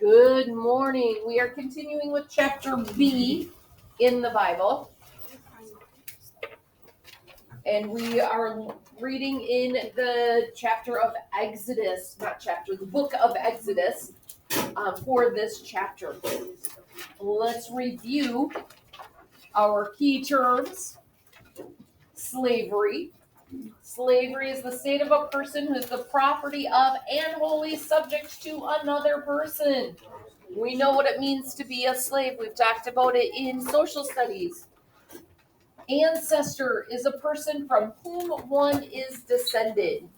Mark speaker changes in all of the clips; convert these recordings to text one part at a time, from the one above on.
Speaker 1: Good morning. We are continuing with chapter B in the Bible. And we are reading in the chapter of Exodus, the book of Exodus for this chapter. Let's review our key terms. Slavery. Slavery is the state of a person who is the property of and wholly subject to another person. We know what it means to be a slave. We've talked about it in social studies. Ancestor is a person from whom one is descended.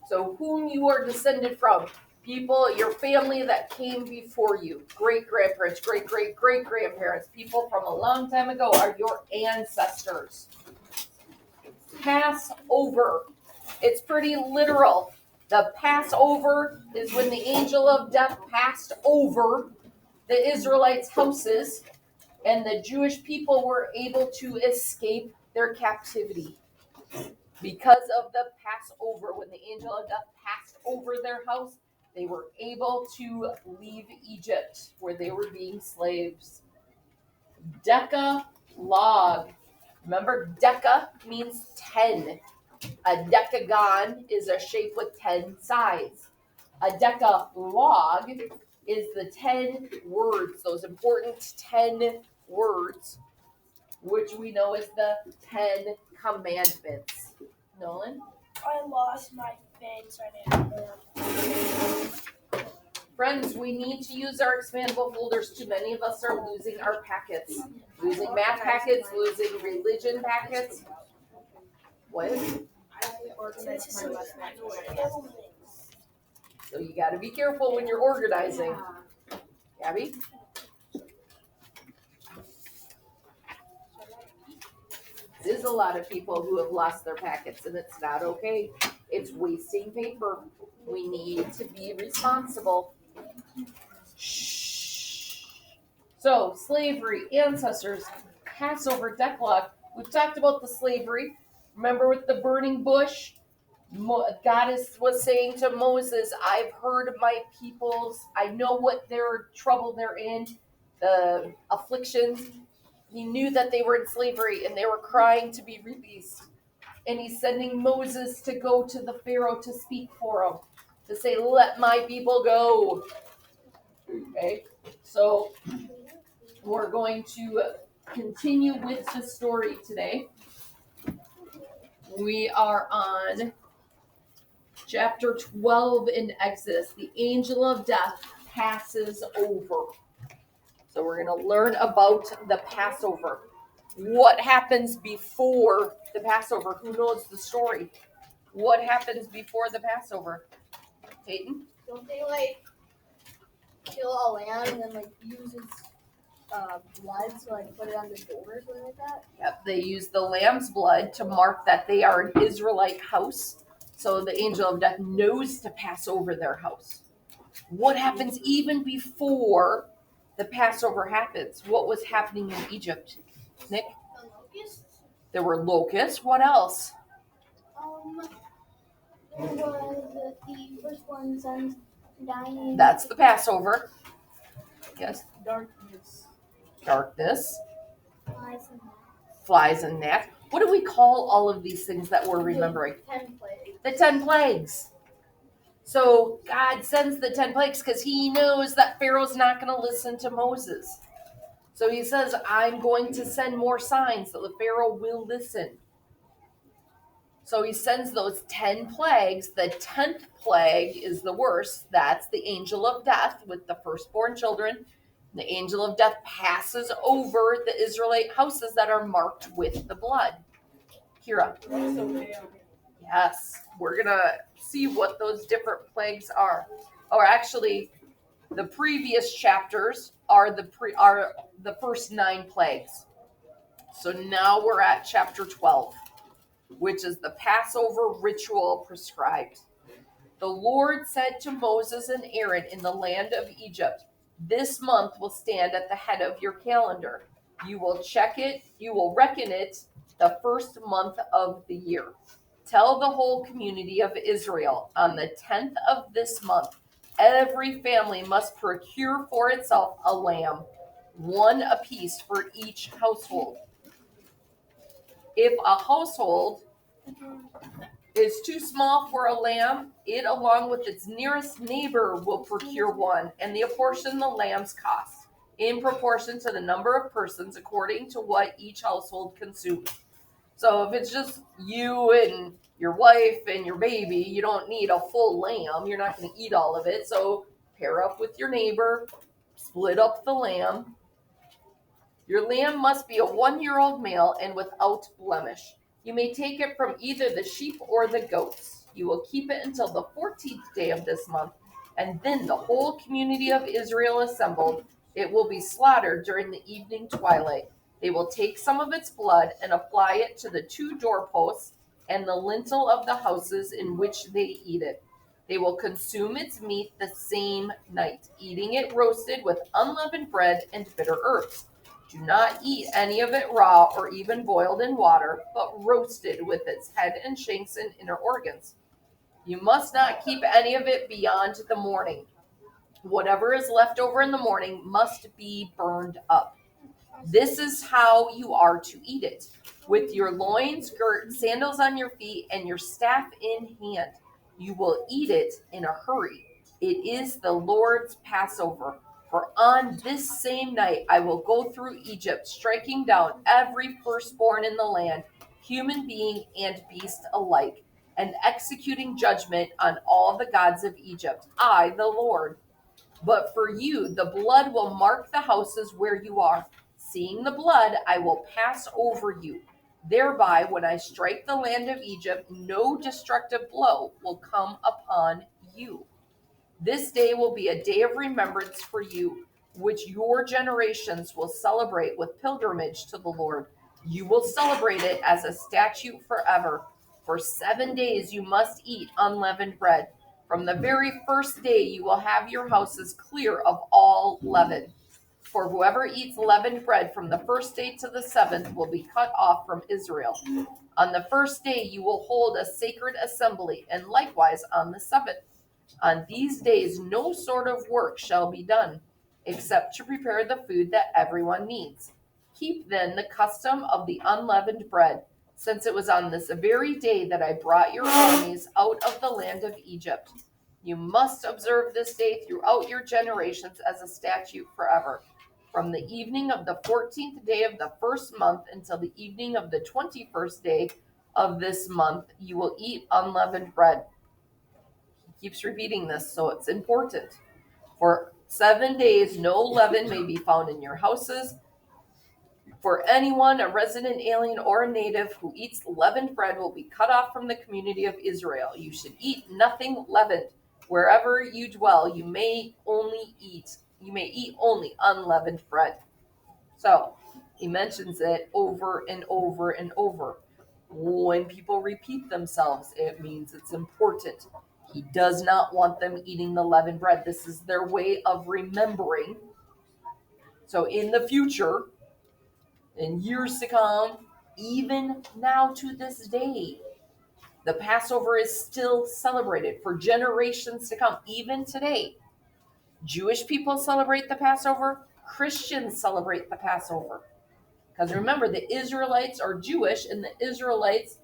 Speaker 1: So whom you are descended from. People, your family that came before you. Great-grandparents, great-great-great-grandparents. People from a long time ago are your ancestors. Passover. It's pretty literal. The Passover is when the angel of death passed over the Israelites' houses, and the Jewish people were able to escape their captivity. Because of the Passover, when the angel of death passed over their house, they were able to leave Egypt, where they were being slaves. Decalogue. Remember, deca means 10. A decagon is a shape with 10 sides. A decalogue is the 10 words, those important 10 words, which we know is the 10 commandments. Nolan?
Speaker 2: I lost my pen, so I didn't.
Speaker 1: Friends, we need to use our expandable folders. Too many of us are losing our packets. Losing math packets, losing religion packets. What? So you got to be careful when you're organizing. Gabby? There's a lot of people who have lost their packets, and it's not okay. It's wasting paper. We need to be responsible. Shh. So, slavery, ancestors, Passover, Decalogue. We've talked about the slavery. Remember with the burning bush? God was saying to Moses, I've heard my peoples. I know what their trouble they're in, the afflictions. He knew that they were in slavery and they were crying to be released. And he's sending Moses to go to the Pharaoh to speak for him, to say, let my people go. Okay, so we're going to continue with the story today. We are on chapter 12 in Exodus. The angel of death passes over. So we're going to learn about the Passover. What happens before the Passover? Who knows the story? What happens before the Passover? Peyton?
Speaker 2: Don't they kill a lamb and then use its blood to put it on the door or something like that?
Speaker 1: Yep, they use the lamb's blood to mark that they are an Israelite house. So the angel of death knows to pass over their house. What happens even before the Passover happens? What was happening in Egypt? Nick?
Speaker 2: The locusts?
Speaker 1: There were locusts. What else?
Speaker 2: There was the firstborn sons dying.
Speaker 1: That's the Passover. Yes.
Speaker 2: Darkness.
Speaker 1: Flies and gnats. What do we call all of these things that we're remembering?
Speaker 2: 10 plagues.
Speaker 1: The 10 plagues. So God sends the 10 plagues because he knows that Pharaoh's not going to listen to Moses. So he says, I'm going to send more signs so the Pharaoh will listen. So he sends those 10 plagues. The 10th plague is the worst. That's the angel of death with the firstborn children. The angel of death passes over the Israelite houses that are marked with the blood. Kira. Yes, we're going to see what those different plagues are. Or actually, the previous chapters are the first 9 plagues. So now we're at chapter 12, which is the Passover ritual prescribed. The Lord said to Moses and Aaron in the land of Egypt, this month will stand at the head of your calendar. You will reckon it the first month of the year. Tell the whole community of Israel, on the 10th of this month, Every family must procure for itself a lamb, one apiece for each household. If a household is too small for a lamb, it along with its nearest neighbor will procure one, and they apportion the lamb's cost in proportion to the number of persons according to what each household consumes. So if it's just you and your wife and your baby, you don't need a full lamb. You're not going to eat all of it. So pair up with your neighbor, split up the lamb. Your lamb must be a 1-year-old male and without blemish. You may take it from either the sheep or the goats. You will keep it until the 14th day of this month, and then the whole community of Israel assembled. It will be slaughtered during the evening twilight. They will take some of its blood and apply it to the 2 doorposts and the lintel of the houses in which they eat it. They will consume its meat the same night, eating it roasted with unleavened bread and bitter herbs. Do not eat any of it raw or even boiled in water, but roasted with its head and shanks and inner organs. You must not keep any of it beyond the morning. Whatever is left over in the morning must be burned up. This is how you are to eat it, with your loins girt, sandals on your feet, and your staff in hand. You will eat it in a hurry. It is the Lord's Passover. For on this same night I will go through Egypt, striking down every firstborn in the land, human being and beast alike, and executing judgment on all the gods of Egypt. I, the Lord. But for you, the blood will mark the houses where you are. Seeing the blood, I will pass over you. Thereby, when I strike the land of Egypt, no destructive blow will come upon you. This day will be a day of remembrance for you, which your generations will celebrate with pilgrimage to the Lord. You will celebrate it as a statute forever. For 7 days you must eat unleavened bread. From the very first day you will have your houses clear of all leaven. For whoever eats leavened bread from the first day to the 7th will be cut off from Israel. On the first day you will hold a sacred assembly, and likewise on the 7th. On these days no sort of work shall be done, except to prepare the food that everyone needs. Keep then the custom of the unleavened bread, since it was on this very day that I brought your armies out of the land of Egypt. You must observe this day throughout your generations as a statute forever. From the evening of the 14th day of the first month until the evening of the 21st day of this month, you will eat unleavened bread. Keeps repeating this, so it's important. For 7 days, no leaven may be found in your houses. For anyone, a resident alien or a native who eats leavened bread will be cut off from the community of Israel. You should eat nothing leavened. Wherever you dwell, you may eat only unleavened bread. So he mentions it over and over and over. When people repeat themselves, it means it's important. He does not want them eating the leavened bread. This is their way of remembering. So in the future, in years to come, even now to this day, the Passover is still celebrated for generations to come, even today. Jewish people celebrate the Passover. Christians celebrate the Passover. Because remember, the Israelites are Jewish, and the Israelites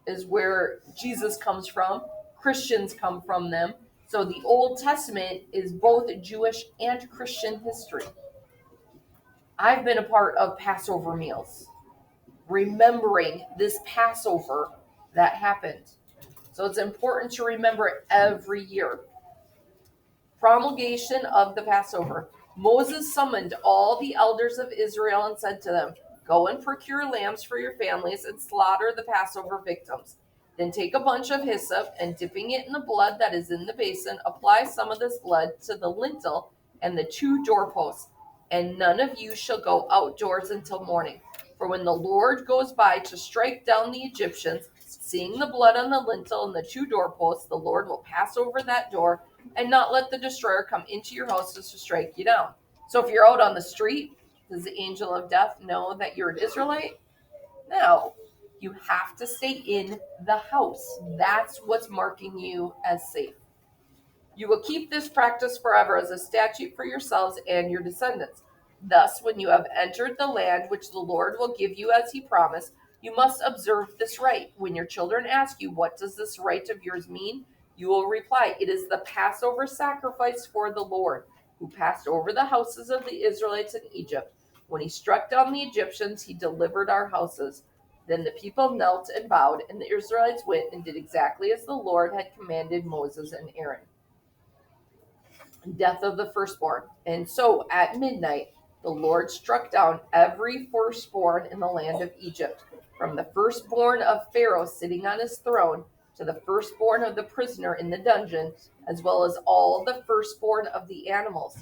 Speaker 1: is where Jesus comes from. Christians come from them. So the Old Testament is both Jewish and Christian history. I've been a part of Passover meals, remembering this Passover that happened. So it's important to remember it every year. Promulgation of the Passover. Moses summoned all the elders of Israel and said to them, "Go and procure lambs for your families and slaughter the Passover victims. Then take a bunch of hyssop and dipping it in the blood that is in the basin, apply some of this blood to the lintel and the 2 doorposts. And none of you shall go outdoors until morning. For when the Lord goes by to strike down the Egyptians, seeing the blood on the lintel and the 2 doorposts, the Lord will pass over that door and not let the destroyer come into your houses to strike you down." So if you're out on the street, does the angel of death know that you're an Israelite? No. You have to stay in the house. That's what's marking you as safe. You will keep this practice forever as a statute for yourselves and your descendants. Thus, when you have entered the land which the Lord will give you as he promised, you must observe this rite. When your children ask you, what does this rite of yours mean? You will reply, it is the Passover sacrifice for the Lord, who passed over the houses of the Israelites in Egypt. When he struck down the Egyptians, he delivered our houses. Then the people knelt and bowed, and the Israelites went and did exactly as the Lord had commanded Moses and Aaron. Death of the firstborn. And so at midnight, the Lord struck down every firstborn in the land of Egypt, from the firstborn of Pharaoh sitting on his throne to the firstborn of the prisoner in the dungeon, as well as all the firstborn of the animals.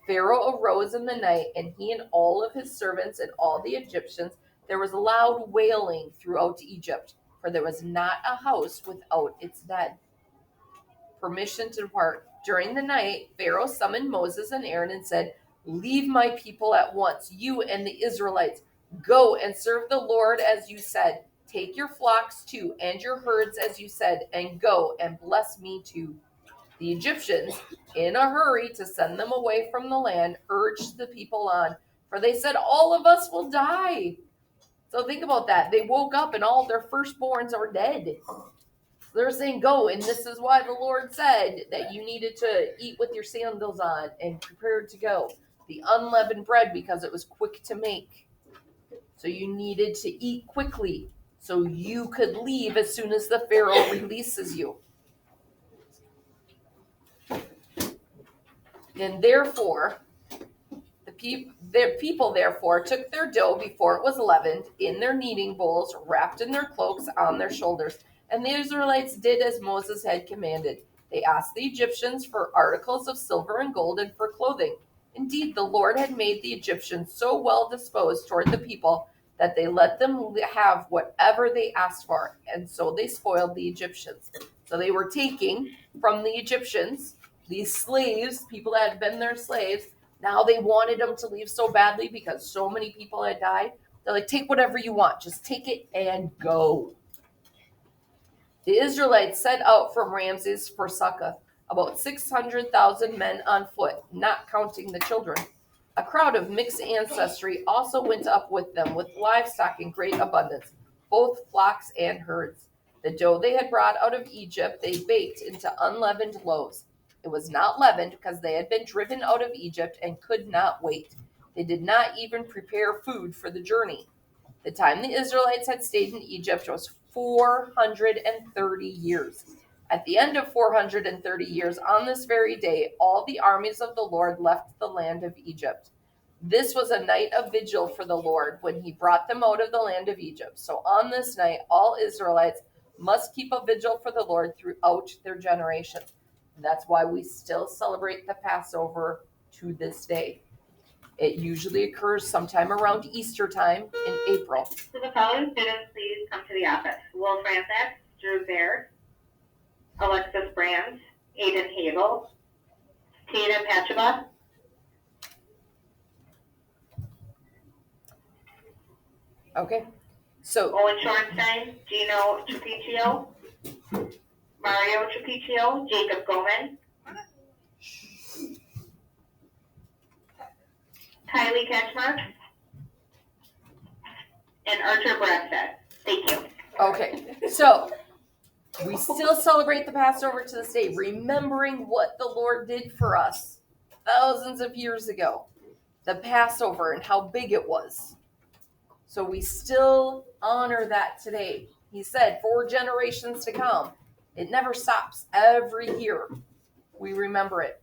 Speaker 1: Pharaoh arose in the night, and he and all of his servants and all the Egyptians. There was loud wailing throughout Egypt, for there was not a house without its dead. Permission to depart. During the night, Pharaoh summoned Moses and Aaron and said, leave my people at once, you and the Israelites. Go and serve the Lord as you said. Take your flocks too, and your herds as you said, and go and bless me too. The Egyptians, in a hurry to send them away from the land, urged the people on, for they said, all of us will die. So think about that. They woke up and all their firstborns are dead. They're saying go, and this is why the Lord said that you needed to eat with your sandals on and prepared to go. The unleavened bread, because it was quick to make. So you needed to eat quickly so you could leave as soon as the Pharaoh releases you. And therefore, the people therefore took their dough before it was leavened in their kneading bowls, wrapped in their cloaks on their shoulders. And the Israelites did as Moses had commanded. They asked the Egyptians for articles of silver and gold and for clothing. Indeed, the Lord had made the Egyptians so well disposed toward the people that they let them have whatever they asked for, and so they spoiled the Egyptians. So they were taking from the Egyptians, these slaves, people that had been their slaves. Now they wanted them to leave so badly because so many people had died. They're like, take whatever you want, just take it and go. The Israelites set out from Ramses for Succoth, about 600,000 men on foot, not counting the children. A crowd of mixed ancestry also went up with them, with livestock in great abundance, both flocks and herds. The dough they had brought out of Egypt they baked into unleavened loaves. It was not leavened because they had been driven out of Egypt and could not wait. They did not even prepare food for the journey. The time the Israelites had stayed in Egypt was 430 years. At the end of 430 years, on this very day, all the armies of the Lord left the land of Egypt. This was a night of vigil for the Lord when he brought them out of the land of Egypt. So on this night, all Israelites must keep a vigil for the Lord throughout their generations. And that's why we still celebrate the Passover to this day. It usually occurs sometime around Easter time in April.
Speaker 3: So the following students please come to the office. Will Francis, Drew Baird, Alexis Brands, Aiden Hagel, Tina Pachaba.
Speaker 1: Okay. So
Speaker 3: Owen Schornstein, Gino Trapiccio, Mario Trapiccio, Jacob Goman, Kylie Ketchmark, and Archer Bradstead. Thank you.
Speaker 1: okay. So we still celebrate the Passover to this day, remembering what the Lord did for us thousands of years ago. The Passover and how big it was. So we still honor that today. He said 4 generations to come. It never stops. Every year we remember it.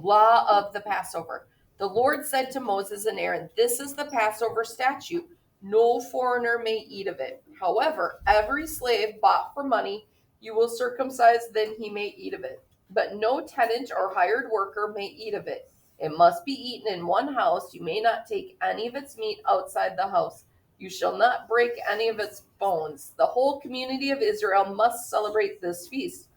Speaker 1: Law of the Passover. The Lord said to Moses and Aaron, this is the Passover statute. No foreigner may eat of it. However, every slave bought for money you will circumcise, then he may eat of it. But no tenant or hired worker may eat of it. It must be eaten in one house. You may not take any of its meat outside the house. You shall not break any of its bones. The whole community of Israel must celebrate this feast.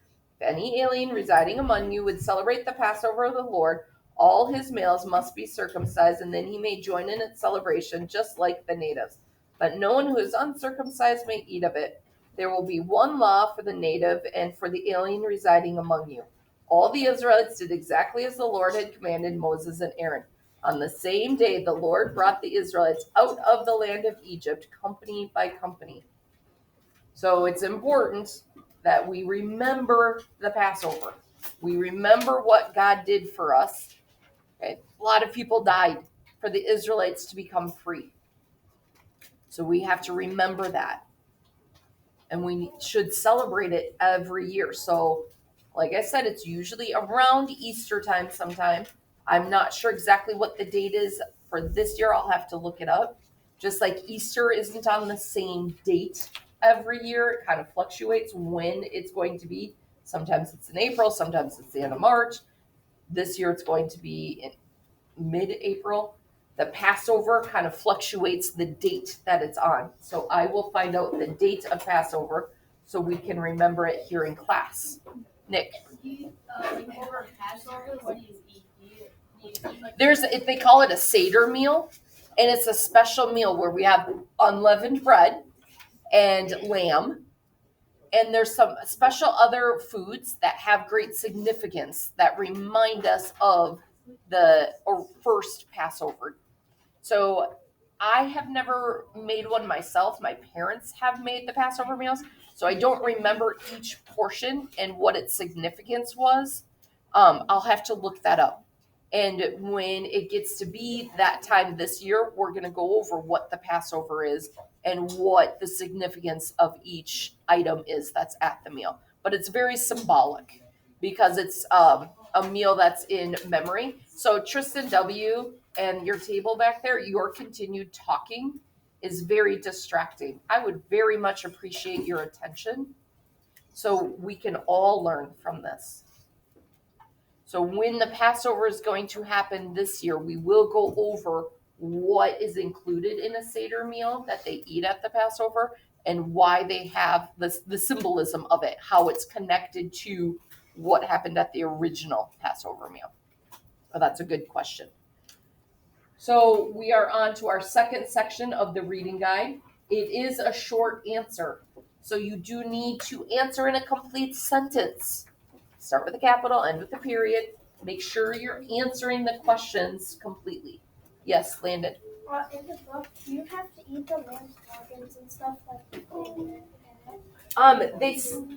Speaker 1: If any alien residing among you would celebrate the Passover of the Lord, all his males must be circumcised, and then he may join in its celebration just like the natives. But no one who is uncircumcised may eat of it. There will be one law for the native and for the alien residing among you. All the Israelites did exactly as the Lord had commanded Moses and Aaron. On the same day, the Lord brought the Israelites out of the land of Egypt, company by company. So it's important that we remember the Passover. We remember what God did for us. Okay? A lot of people died for the Israelites to become free. So we have to remember that. And we should celebrate it every year. So, like I said, it's usually around Easter time sometime. I'm not sure exactly what the date is for this year. I'll have to look it up. Just like Easter isn't on the same date every year, it kind of fluctuates when it's going to be. Sometimes it's in April, sometimes it's the end of March. This year it's going to be in mid-April. The Passover kind of fluctuates the date that it's on. So I will find out the date of Passover so we can remember it here in class. Nick.
Speaker 2: Over Passover, what do you eat?
Speaker 1: They call it a Seder meal, and it's a special meal where we have unleavened bread and lamb, and there's some special other foods that have great significance that remind us of the first Passover. So I have never made one myself. My parents have made the Passover meals, so I don't remember each portion and what its significance was. I'll have to look that up. And when it gets to be that time this year, we're going to go over what the Passover is and what the significance of each item is that's at the meal. But it's very symbolic because it's a meal that's in memory. So Tristan W. and your table back there, your continued talking is very distracting. I would very much appreciate your attention so we can all learn from this. So when the Passover is going to happen this year, we will go over what is included in a Seder meal that they eat at the Passover and why they have the symbolism of it, how it's connected to what happened at the original Passover meal. Oh, that's a good question. So we are on to our second section of the reading guide. It is a short answer. So you do need to answer in a complete sentence. Start with a capital, end with a period. Make sure you're answering the questions completely. Yes, Landon.
Speaker 2: In the book, do you have to eat the lamb's organs and stuff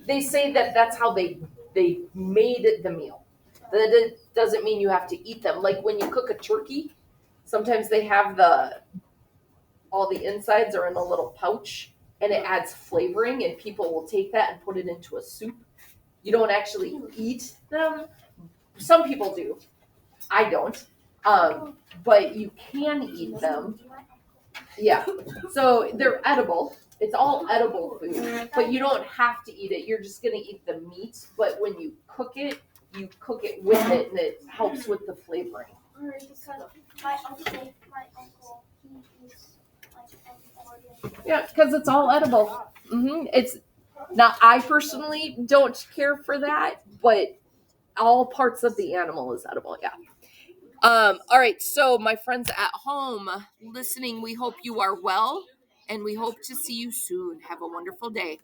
Speaker 1: They say that that's how they made the meal. That it doesn't mean you have to eat them. Like when you cook a turkey, sometimes they have all the insides are in a little pouch, and it adds flavoring, and people will take that and put it into a soup. You don't actually eat them. Some people do. I don't. But you can eat them. Yeah. So they're edible. It's all edible food, but you don't have to eat it. You're just going to eat the meat. But when you cook it with it, and it helps with the flavoring.
Speaker 2: My uncle, he eats organs.
Speaker 1: Yeah, because it's all edible. It's not. I personally don't care for that, but all parts of the animal is edible. Yeah. All right. So my friends at home listening, we hope you are well, and we hope to see you soon. Have a wonderful day.